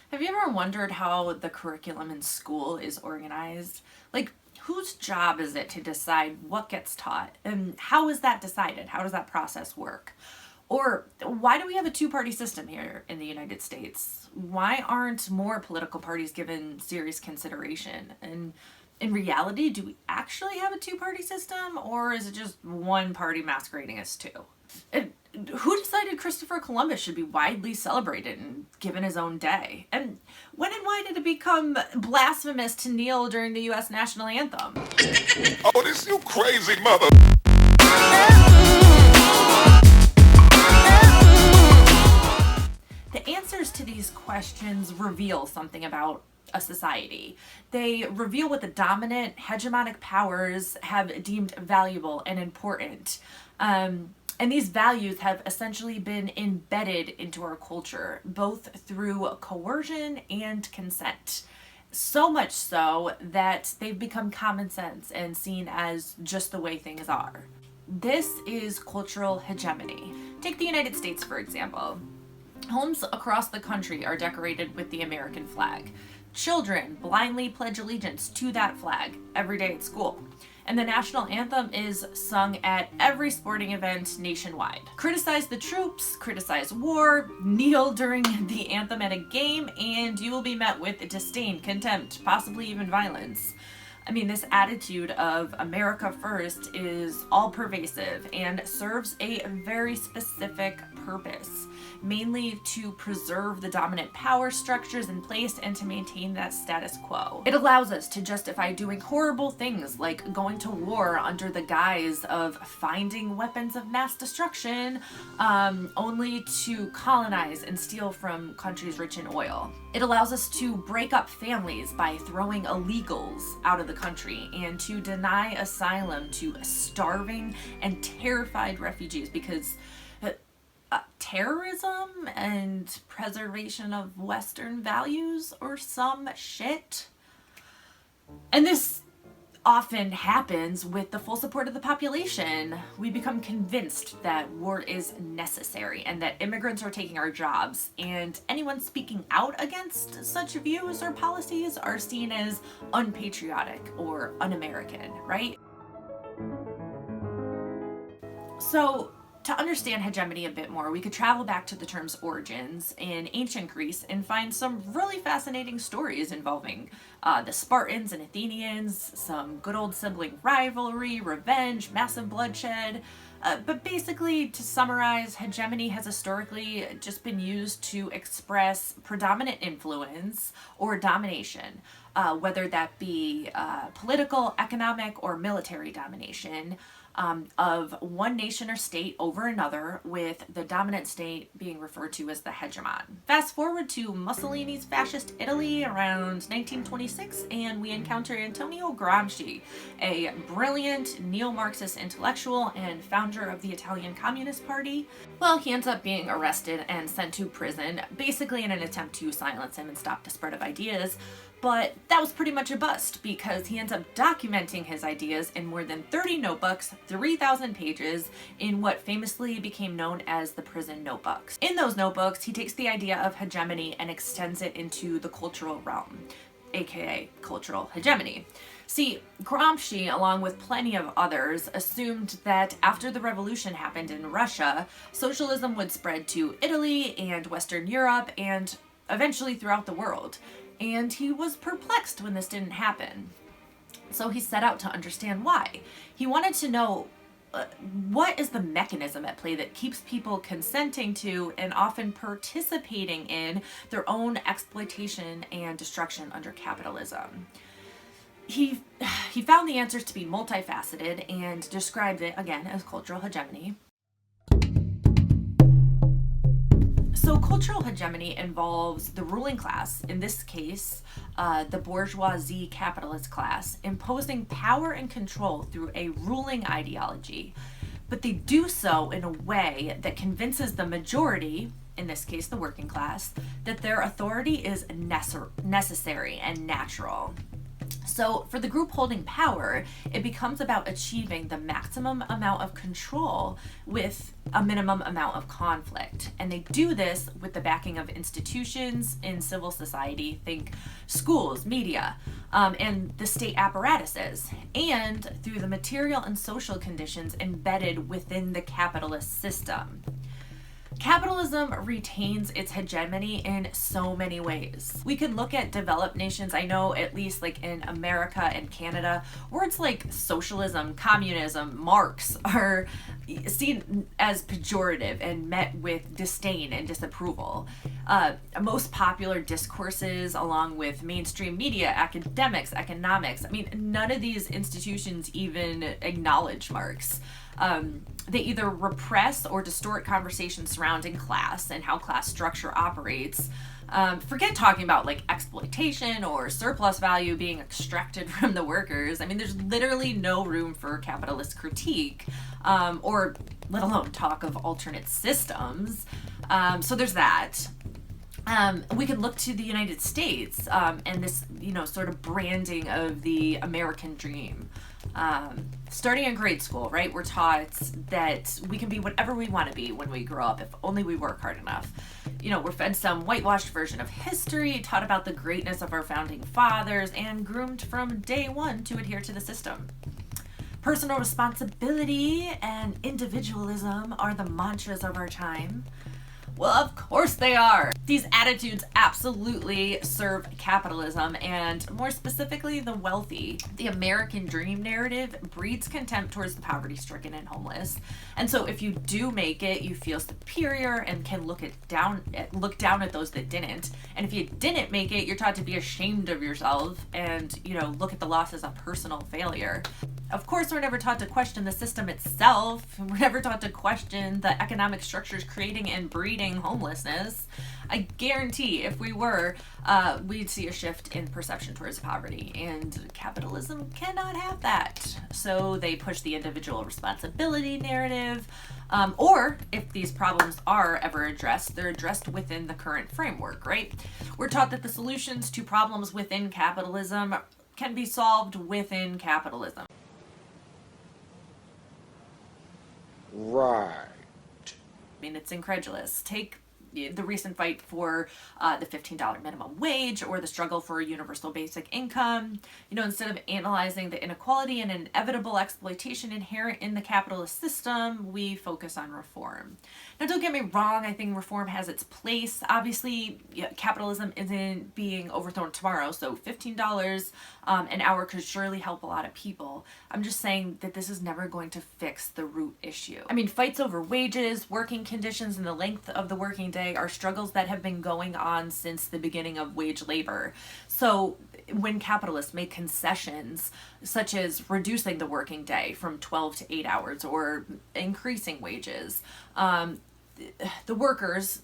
Have you ever wondered how the curriculum in school is organized? Like, whose job is it to decide what gets taught? And how is that decided? How does that process work? Or why do we have a two-party system here in the United States? Why aren't more political parties given serious consideration? And in reality, do we actually have a two-party system, or is it just one party masquerading as two? And who decided Christopher Columbus should be widely celebrated and given his own day? And when and why did it become blasphemous to kneel during the U.S. national anthem? Oh, this you crazy mother. The answers to these questions reveal something about a society. They reveal what the dominant hegemonic powers have deemed valuable and important. And these values have essentially been embedded into our culture, both through coercion and consent. So much so that they've become common sense and seen as just the way things are. This is cultural hegemony. Take the United States, for example. Homes across the country are decorated with the American flag. Children blindly pledge allegiance to that flag every day at school. And the national anthem is sung at every sporting event nationwide. Criticize the troops, criticize war, kneel during the anthem at a game, and you will be met with disdain, contempt, possibly even violence. I mean, this attitude of America first is all pervasive and serves a very specific purpose, mainly to preserve the dominant power structures in place and to maintain that status quo. It allows us to justify doing horrible things like going to war under the guise of finding weapons of mass destruction, only to colonize and steal from countries rich in oil. It allows us to break up families by throwing illegals out of the country and to deny asylum to starving and terrified refugees because terrorism and preservation of Western values or some shit. And this often happens with the full support of the population. We become convinced that war is necessary and that immigrants are taking our jobs, and anyone speaking out against such views or policies are seen as unpatriotic or un-American, right? So, to understand hegemony a bit more, we could travel back to the term's origins in ancient Greece and find some really fascinating stories involving the Spartans and Athenians, some good old sibling rivalry, revenge, massive bloodshed. But basically, to summarize, hegemony has historically just been used to express predominant influence or domination, whether that be political, economic, or military domination, of one nation or state over another, with the dominant state being referred to as the hegemon. Fast forward to Mussolini's fascist Italy around 1926, and we encounter Antonio Gramsci, a brilliant Neo-Marxist intellectual and founder of the Italian Communist Party. Well, he ends up being arrested and sent to prison, basically in an attempt to silence him and stop the spread of ideas. But that was pretty much a bust because he ends up documenting his ideas in more than 30 notebooks, 3,000 pages, in what famously became known as the prison notebooks. In those notebooks, he takes the idea of hegemony and extends it into the cultural realm, aka cultural hegemony. See, Gramsci, along with plenty of others, assumed that after the revolution happened in Russia, socialism would spread to Italy and Western Europe and eventually throughout the world. And he was perplexed when this didn't happen. So he set out to understand why. He wanted to know what is the mechanism at play that keeps people consenting to and often participating in their own exploitation and destruction under capitalism. He found the answers to be multifaceted and described it, again, as cultural hegemony. So cultural hegemony involves the ruling class, in this case, the bourgeoisie capitalist class, imposing power and control through a ruling ideology. But they do so in a way that convinces the majority, in this case the working class, that their authority is necessary and natural. So for the group holding power, it becomes about achieving the maximum amount of control with a minimum amount of conflict. And they do this with the backing of institutions in civil society, think schools, media, and the state apparatuses, and through the material and social conditions embedded within the capitalist system. Capitalism retains its hegemony in so many ways. We can look at developed nations, I know at least like in America and Canada, words like socialism, communism, Marx are seen as pejorative and met with disdain and disapproval. Most popular discourses, along with mainstream media, academics, economics, I mean, none of these institutions even acknowledge Marx. They either repress or distort conversations surrounding class and how class structure operates. Forget talking about like exploitation or surplus value being extracted from the workers. I mean, there's literally no room for capitalist critique, or let alone talk of alternate systems. So there's that. We can look to the United States and this, sort of branding of the American dream. Starting in grade school, right, we're taught that we can be whatever we want to be when we grow up if only we work hard enough. We're fed some whitewashed version of history, taught about the greatness of our founding fathers, and groomed from day one to adhere to the system. Personal responsibility and individualism are the mantras of our time. Well, of course they are. These attitudes absolutely serve capitalism, and more specifically, the wealthy. The American dream narrative breeds contempt towards the poverty-stricken and homeless. And so if you do make it, you feel superior and can look down at those that didn't. And if you didn't make it, you're taught to be ashamed of yourself and, look at the loss as a personal failure. Of course, we're never taught to question the system itself. We're never taught to question the economic structures creating and breeding homelessness. I guarantee if we were, we'd see a shift in perception towards poverty, and capitalism cannot have that. So they push the individual responsibility narrative, or if these problems are ever addressed, they're addressed within the current framework, right? We're taught that the solutions to problems within capitalism can be solved within capitalism. Right. I mean, it's incredulous. Take the recent fight for the $15 minimum wage or the struggle for a universal basic income. Instead of analyzing the inequality and inevitable exploitation inherent in the capitalist system, we focus on reform. Now, don't get me wrong, I think reform has its place. Obviously, capitalism isn't being overthrown tomorrow, so $15 an hour could surely help a lot of people. I'm just saying that this is never going to fix the root issue. I mean, fights over wages, working conditions, and the length of the working day are struggles that have been going on since the beginning of wage labor. So when capitalists make concessions, such as reducing the working day from 12 to 8 hours or increasing wages, the workers,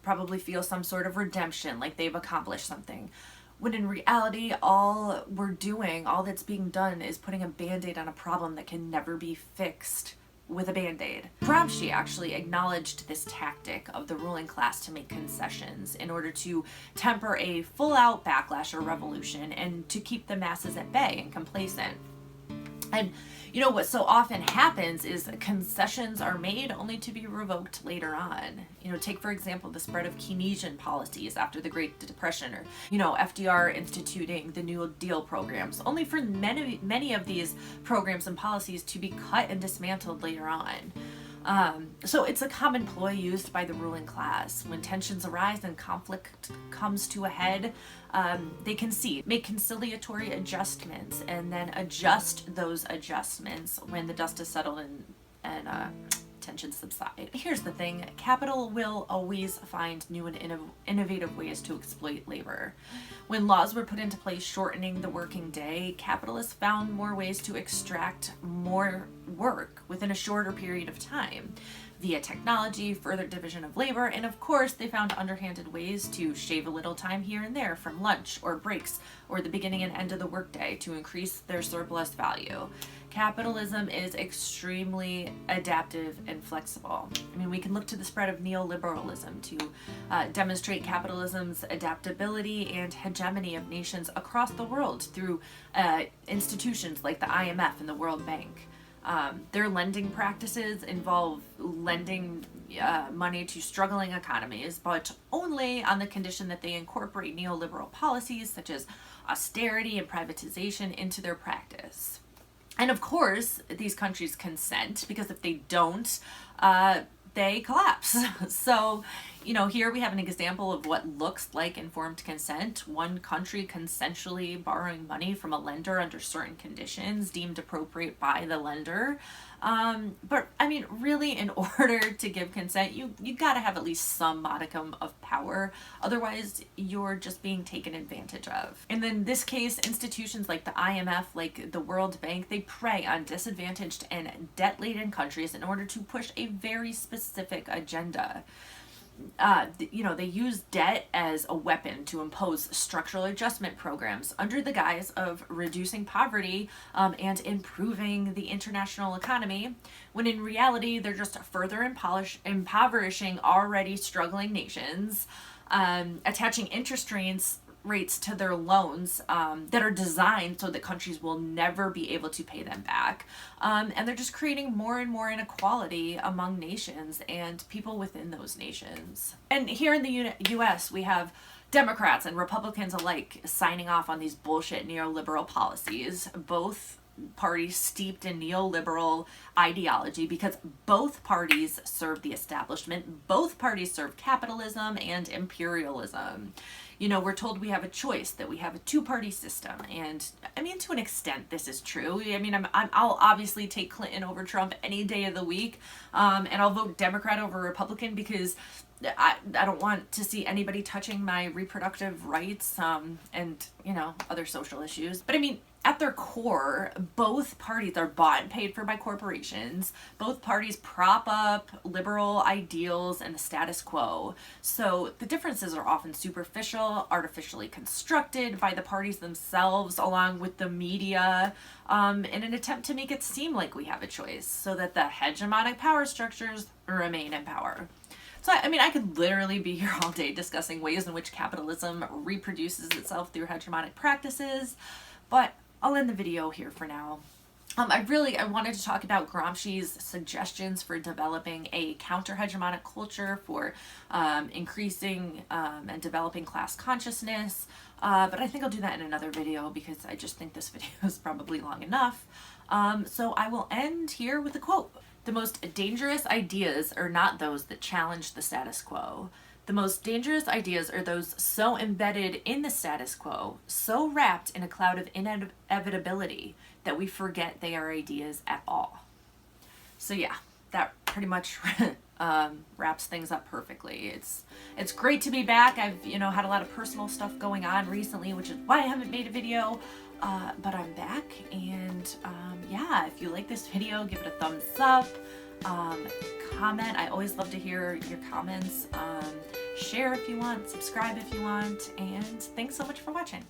probably feel some sort of redemption, like they've accomplished something. When in reality, all that's being done is putting a Band-Aid on a problem that can never be fixed with a Band-Aid. Gramsci actually acknowledged this tactic of the ruling class to make concessions in order to temper a full-out backlash or revolution and to keep the masses at bay and complacent. And what so often happens is concessions are made only to be revoked later on. Take for example the spread of Keynesian policies after the Great Depression, or FDR instituting the New Deal programs, only for many of these programs and policies to be cut and dismantled later on. So it's a common ploy used by the ruling class. When tensions arise and conflict comes to a head, they concede, make conciliatory adjustments, and then adjust those adjustments when the dust is settled and tensions subside. Here's the thing, capital will always find new and innovative ways to exploit labor. When laws were put into place shortening the working day, capitalists found more ways to extract more work within a shorter period of time via technology, further division of labor, and of course they found underhanded ways to shave a little time here and there from lunch or breaks or the beginning and end of the workday to increase their surplus value. Capitalism is extremely adaptive and flexible. I mean, we can look to the spread of neoliberalism to demonstrate capitalism's adaptability and hegemony of nations across the world through institutions like the IMF and the World Bank. Their lending practices involve lending money to struggling economies, but only on the condition that they incorporate neoliberal policies such as austerity and privatization into their practice. And of course, these countries consent, because if they don't, they collapse. So, here we have an example of what looks like informed consent. One country consensually borrowing money from a lender under certain conditions deemed appropriate by the lender. But I mean, really, in order to give consent, you gotta have at least some modicum of power. Otherwise, you're just being taken advantage of. And in this case, institutions like the IMF, like the World Bank, they prey on disadvantaged and debt-laden countries in order to push a very specific agenda. They use debt as a weapon to impose structural adjustment programs under the guise of reducing poverty and improving the international economy, when in reality they're just further impoverishing already struggling nations, attaching interest rates to their loans that are designed so that countries will never be able to pay them back. And they're just creating more and more inequality among nations and people within those nations. And here in the US, we have Democrats and Republicans alike signing off on these bullshit neoliberal policies, both parties steeped in neoliberal ideology, because both parties serve the establishment, both parties serve capitalism and imperialism. We're told we have a choice, that we have a two-party system, and I mean, to an extent, this is true. I mean, I'll obviously take Clinton over Trump any day of the week, and I'll vote Democrat over Republican because I don't want to see anybody touching my reproductive rights, and other social issues. But I mean, at their core, both parties are bought and paid for by corporations. Both parties prop up liberal ideals and the status quo. So the differences are often superficial, artificially constructed by the parties themselves, along with the media, in an attempt to make it seem like we have a choice, so that the hegemonic power structures remain in power. So, I mean, I could literally be here all day discussing ways in which capitalism reproduces itself through hegemonic practices, but I'll end the video here for now. I wanted to talk about Gramsci's suggestions for developing a counter-hegemonic culture, for increasing and developing class consciousness, but I think I'll do that in another video because I just think this video is probably long enough. So I will end here with a quote. "The most dangerous ideas are not those that challenge the status quo. The most dangerous ideas are those so embedded in the status quo, so wrapped in a cloud of inevitability, that we forget they are ideas at all." So yeah, that pretty much wraps things up perfectly. It's great to be back. I've had a lot of personal stuff going on recently, which is why I haven't made a video. But I'm back, and yeah, if you like this video, give it a thumbs up, comment. I always love to hear your comments. Share if you want, subscribe if you want, and thanks so much for watching.